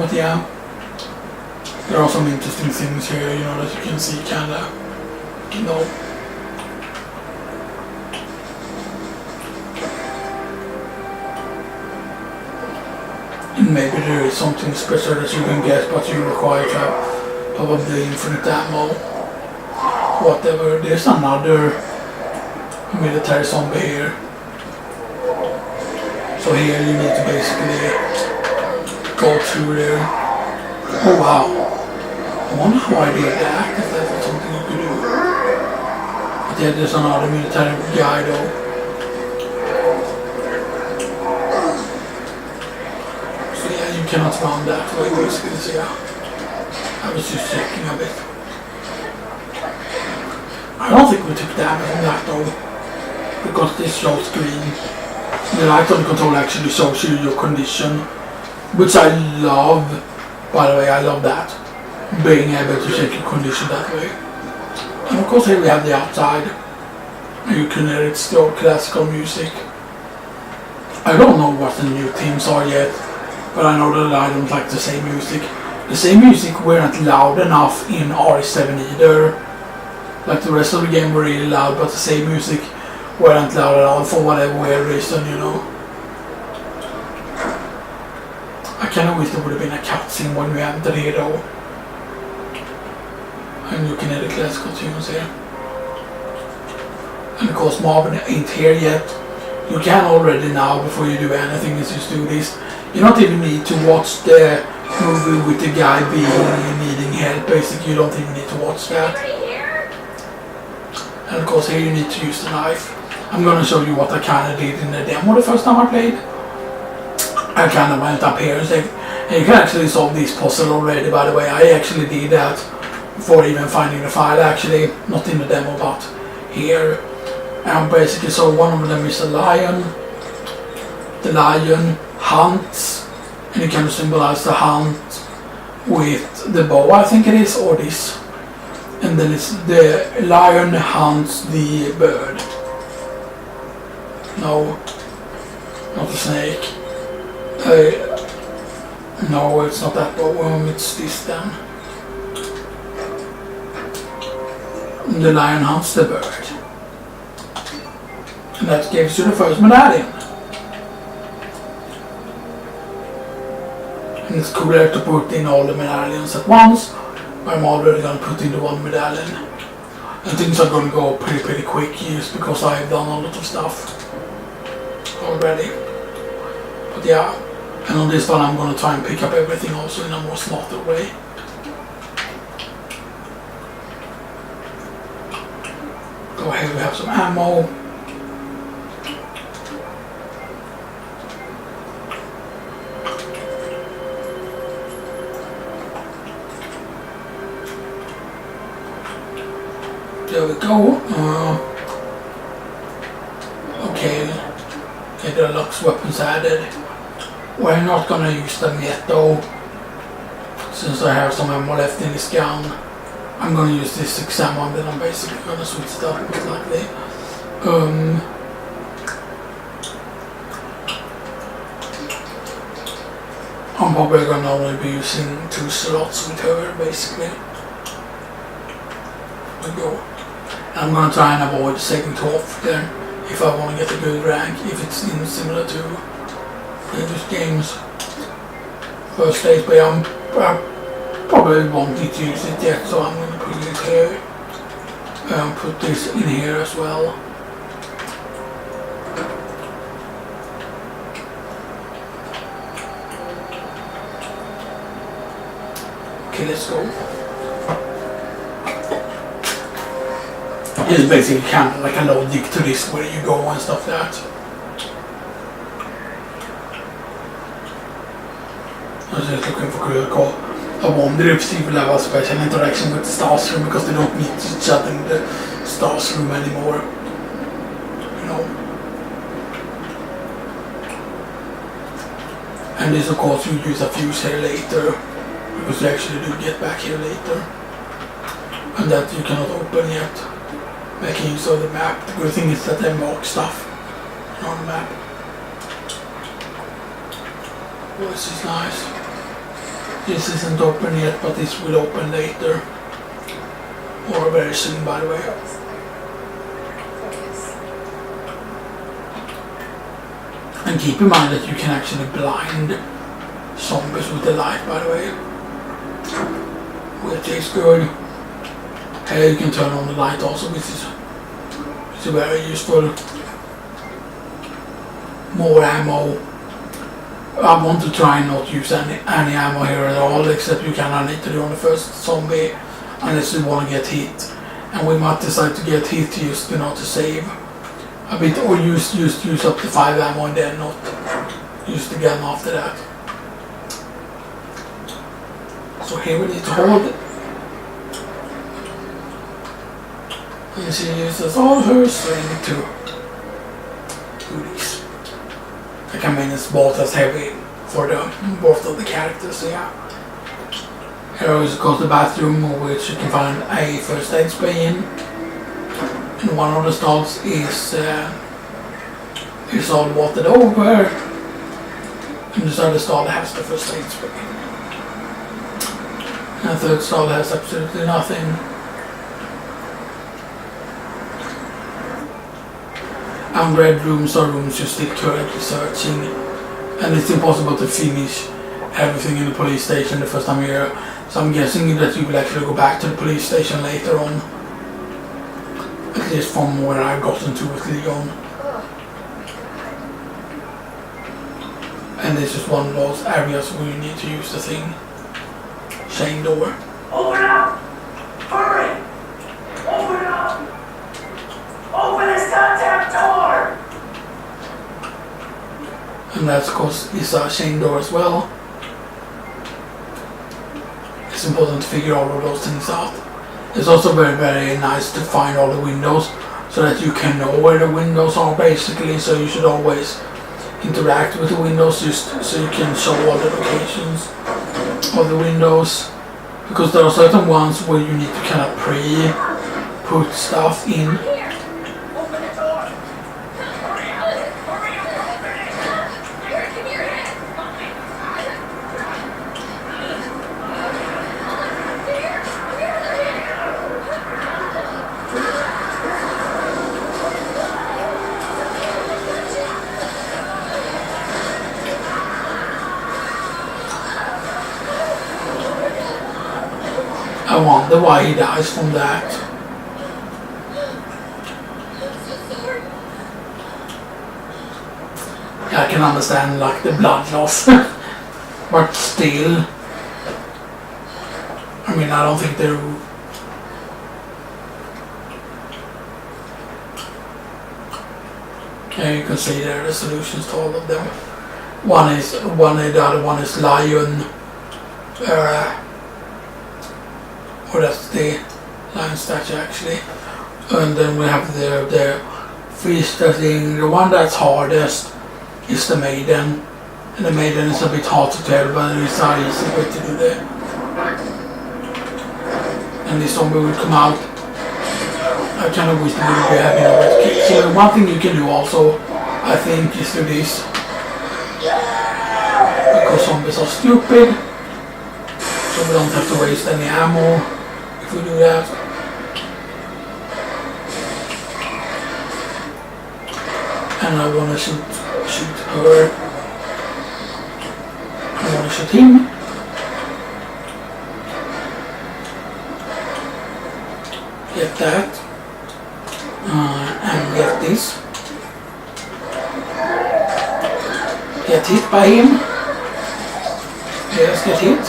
But yeah, there are some interesting things here, you know, that you can see kinda, you know. And maybe there is something special that you can get, but you require to have probably infinite ammo. Whatever. There's another military zombie here. So here you need to basically go through there. Oh wow. I wonder how I did that, if that's something you could do. But yeah, there's another military guy though. So yeah, you cannot run that way basically, so yeah. I was just checking a bit. I don't think we took damage from that though, because this shows green. The light on the control actually shows you your condition, which I love. By the way, I love that, being able to check your condition that way. And of course here we have the outside. You can hear it's the old classical music. I don't know what the new themes are yet, but I know that I don't like the same music. The same music weren't loud enough in RE7 either. Like the rest of the game were really loud, but the same music weren't loud at all for whatever weird reason, you know. I kinda wish there would have been a cutscene when we entered here though. And you can hear the classical tunes here. And of course Marvin ain't here yet. You can already now, before you do anything, is just do this. You don't even need to watch the movie with the guy needing help, basically. You don't even need to watch that. And of course here you need to use the knife. I'm gonna show you what I kinda did in the demo the first time I played. I kinda went up here and said, and you can actually solve this puzzle already, by the way. I actually did that before even finding the file, actually. Not in the demo, but here. And basically, so one of them is a lion. The lion hunts, and you can symbolize the hunt with the bow, I think it is, or this. And then it's the lion hunts the bird. No, not the snake. No, it's not that bow, it's this then. And the lion hunts the bird. And that gives you the first medallion. And it's cooler to put in all the medallions at once. I'm already gonna put in the one medallion. And things are gonna go pretty quick just because I've done a lot of stuff already. But yeah, and on this one I'm gonna try and pick up everything also in a more smarter way. Go ahead, we have some ammo. There we go. Okay, there are lots of weapons added. We're not gonna use them yet though, since I have some ammo left in this gun. I'm gonna use this 6 ammo and then I'm basically gonna switch it up most likely. I'm probably gonna only be using 2 slots with her basically. There we go. I'm gonna try and avoid the second trough there if I want to get a good rank, if it's similar to previous games. First stage, but I probably won't need to use it yet, so I'm gonna put it here. Put this in here as well. Okay, let's go. It's basically kind of like a logic to this, where you go and stuff like that. I was just looking for critical. I wonder if she will have a special interaction with the stars room, because they don't meet each other in the stars room anymore. You know. And this of course you use a fuse here later, because you actually do get back here later. And that you cannot open yet. Making use of the map. The good thing is that they mark stuff on the map. Oh, this is nice. This isn't open yet, but this will open later. Or very soon, by the way. And keep in mind that you can actually blind zombies with the light, by the way. Which is good. Here you can turn on the light also, which is very useful. More ammo. I want to try and not use any ammo here at all, except you can literally on the first zombie, unless you want to get hit. And we might decide to get hit just to save a bit, or use up to 5 ammo and then not use the gun after that. So here we need to hold. And she uses all her strength to do this. I can mean it's both as heavy for both of the characters, so yeah. Here is goes the bathroom, which you can find a first aid spray in. And one of the stalls is all watered over. And this other stall has the first aid spray. And the third stall has absolutely nothing. Unread rooms are rooms you're still currently searching, and it's impossible to finish everything in the police station the first time you're here. So I'm guessing that you will actually go back to the police station later on. At least from where I've gotten to with Leon. And this is one of those areas where you need to use the thing. Chain door. Open up! Hurry! Open up! Open this goddamn door! And that's because it's a chain door as well. It's important to figure all of those things out. It's also very, very nice to find all the windows so that you can know where the windows are basically. So you should always interact with the windows just so you can show all the locations of the windows. Because there are certain ones where you need to kind of pre-put stuff in. I wonder why he dies from that. Yeah, I can understand like the blood loss, but still, I mean, I don't think they're. Yeah, you can see there are the solutions to all of them. The other one is lion. Or that's the lion statue actually. And then we have the fish thing. The one that's hardest is the maiden. And the maiden is a bit hard to tell, but it's not easy way to do that. And this zombie will come out. I kind of wish they would be having a red kick. So one thing you can do also, I think, is do this. Because zombies are stupid. So we don't have to waste any ammo if we do that. And I want to shoot her. I want to shoot him. Get that. And get this. Get hit by him. Yes, get hit.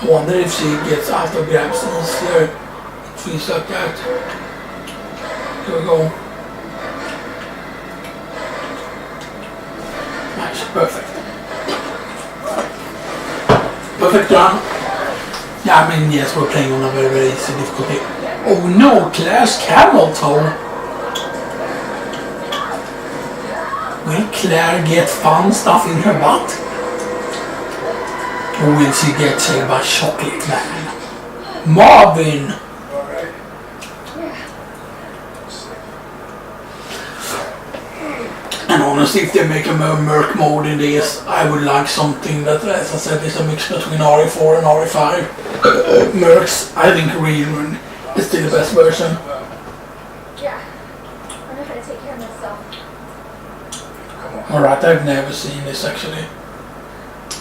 I wonder if she gets out of grabs easier. It feels like that. Here we go. Nice, perfect. Perfect done. Yeah, I mean, yes, we're playing on a very, very easy difficulty. Oh no, Claire's camel toe. Will Claire get fun stuff in her butt? Or will she get saved by Chocolate Man? Marvin! honestly, if they make a Merc mode in this, I would like something that, as I said, is a mix between RE4 and RE5. Mercs, I think Rerun is still the best version. Yeah. I'm not gonna take care of myself. Alright, I've never seen this actually.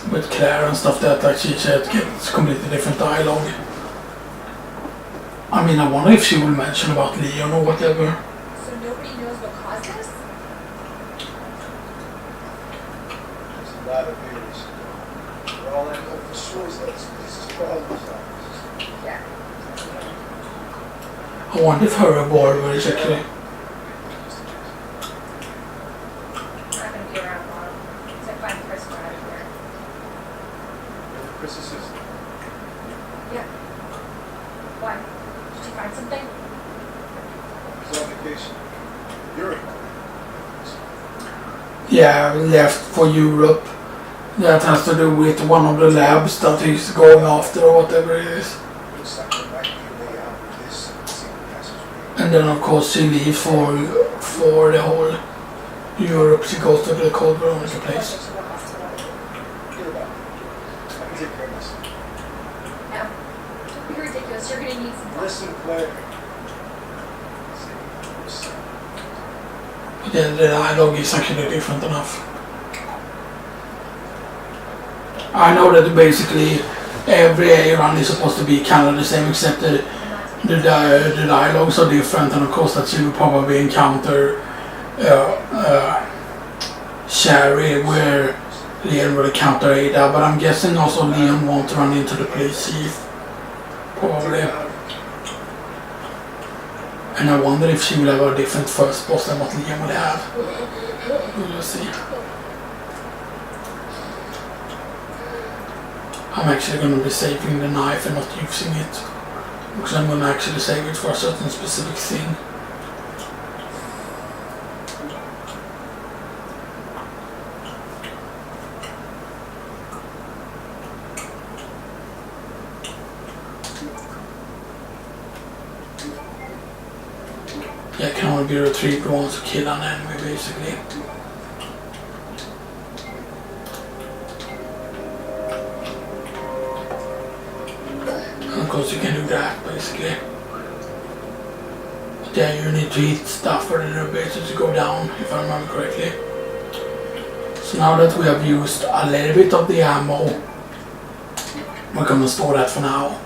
With Claire and stuff that she said gets completely different dialogue. I mean, I wonder if she will mention about Leon or whatever. So nobody knows what caused this? There's a lot of theories. But all I know for sure is that this is problems. Yeah. I wonder if her revolver is actually. I'm not gonna be around long. So find Chris out of here. Chris' sister. Yeah. Why? Did you find something? He's on vacation. Europe. Yeah, left for Europe. That has to do with one of the labs that he's going after or whatever it is. Looks like there might be a way out of this secret passageway. And then of course she leaves for the whole Europe. She goes to the Cold Veronica place. Hear about it. I can take care of myself. No. Don't be ridiculous. You're gonna need some. Listen, Claire. Yeah, the dialogue is actually different enough. I know that basically every A run is supposed to be kind of the same, except the dialogues are different, and of course that you will probably encounter Sherry where Leon will encounter Ada, but I'm guessing also Leon won't run into the police chief. Probably. And I wonder if she will have a different first boss than what Liam will have. We'll see. I'm actually going to be saving the knife and not using it. Because I'm going to actually save it for a certain specific thing. Yeah, it can only be retrieved once to kill an enemy, basically. And of course you can do that, basically. But yeah, you need to eat stuff for the elevator to go down, if I remember correctly. So now that we have used a little bit of the ammo, we're gonna store that for now.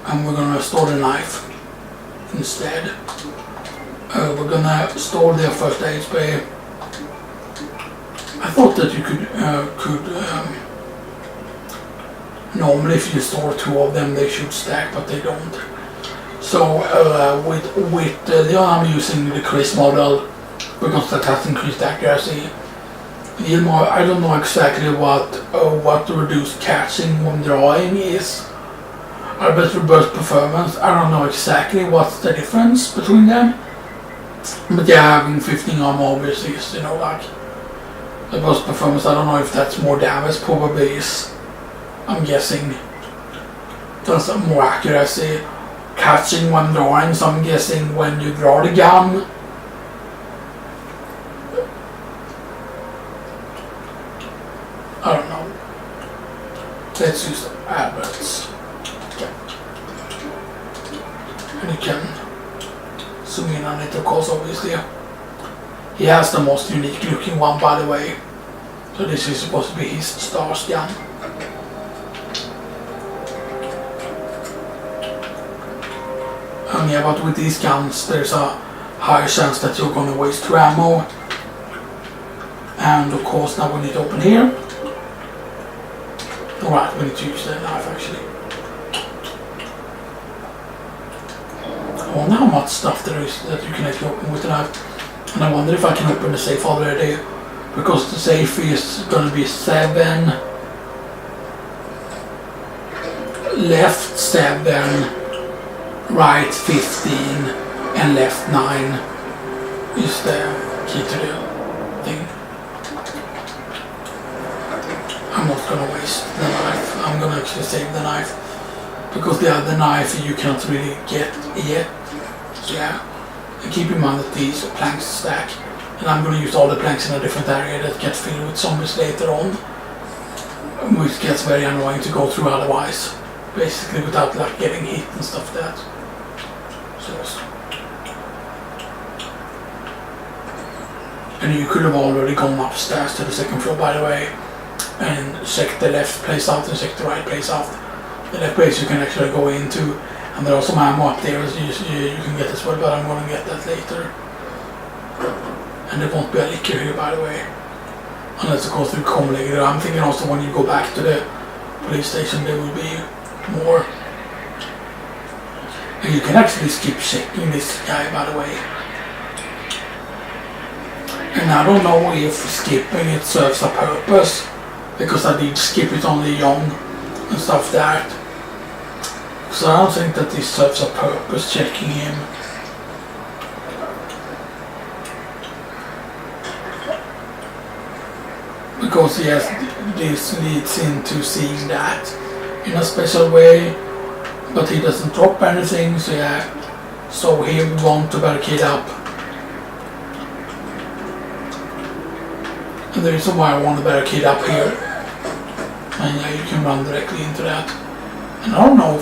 And we're gonna store the knife instead. We're gonna store their first aid spray. I thought that you could normally if you store two of them they should stack, but they don't. So with the other I'm using the Chris model because that has increased accuracy. I don't know exactly what the reduced catching when drawing is. I bet burst performance, I don't know exactly what's the difference between them. But yeah, having 15 armor obviously is, like the burst performance. I don't know if that's more damage, probably is. I'm guessing that's more accuracy. Catching when drawing, so I'm guessing when you draw the gun. I don't know. Let's use Albert's. And you can zoom in on it, of course, obviously. He has the most unique looking one, by the way. So this is supposed to be his Stars gun. And yeah, but with these guns, there's a higher chance that you're going to waste your ammo. And of course, now we need to open here. Alright, we need to use the knife actually. I wonder how much stuff there is that you can actually open with the knife. And I wonder if I can open the safe already. Because the safe is going to be 7. Left 7. Right 15. And left 9. Is the key to the thing. I'm not going to waste the knife. I'm going to actually save the knife. Because the other knife you cannot really get yet. So yeah, and keep in mind that these planks stack. And I'm going to use all the planks in a different area that get filled with zombies later on, which gets very annoying to go through otherwise, basically without like getting hit and stuff like that. So, and you could have already gone upstairs to the second floor, by the way, and check the left place out and check the right place out. The left place you can actually go into, and there's some ammo up there so you can get as well, but I'm going to get that later. And there won't be a licker here, by the way, unless it goes through Comlegger. I'm thinking also when you go back to the police station there will be more. And you can actually skip checking this guy, by the way. And I don't know if skipping it serves a purpose, because I did skip it on Leon and stuff like that. So I don't think that this serves a purpose, checking him. Because yes, this leads into seeing that in a special way, but he doesn't drop anything, so yeah. So here we want to barricade up. And the reason why I want to barricade up here, and yeah, you can run directly into that. And I don't know if